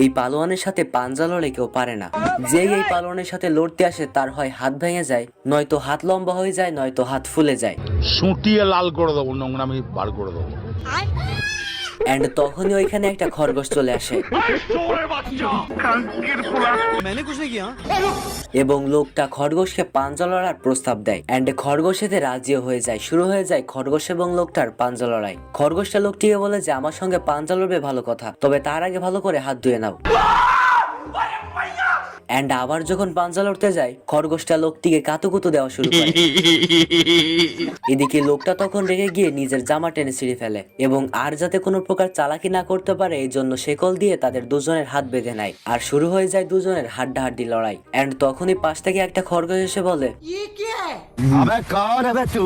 এই পালোয়ানের সাথে পাঞ্জা লড়ে কেউ পারে না। যেই এই পালোয়ানের সাথে লড়তে আসে তার হয় হাত ভেঙে যায়, নয়তো হাত লম্বা হয়ে যায়, নয়তো হাত ফুলে যায়। সুটিয়ে লাল করে দেবো, নোংরামি বার করে দেবো। এন্ড তখনই ওইখানে একটা খরগোশ চলে আসে এবং লোকটা খরগোশকে পাঞ্জা লড়ার প্রস্তাব দেয়। এন্ড খরগোশ এতে রাজিও হয়ে যায়। শুরু হয়ে যায় খরগোশ এবং লোকটার পাঞ্জা লড়াই। খরগোশটা লোকটিকে বলে যে আমার সঙ্গে পাঞ্জা লড়বে ভালো কথা, তবে তার আগে ভালো করে হাত ধুয়ে নাও। এন্ড আবার যখন পাঞ্জা লড়তে যায়, খরগোশটা লোকটিকে কাতুকুতু দেওয়া শুরু করে। এদিকে লোকটা তখন রেগে গিয়ে নিজের জামা টেনে ছিঁড়ে ফেলে এবং আর যাতে কোনো প্রকার চালাকি না করতে পারে এই জন্য শেকল দিয়ে তাদের দুজনের হাত বেঁধে নেয়। আর শুরু হয়ে যায় দুজনের হাড্ডাহাড্ডি লড়াই। এন্ড তখনই পাশ থেকে একটা খরগোশ এসে বলে, अबे कौन है बे तू?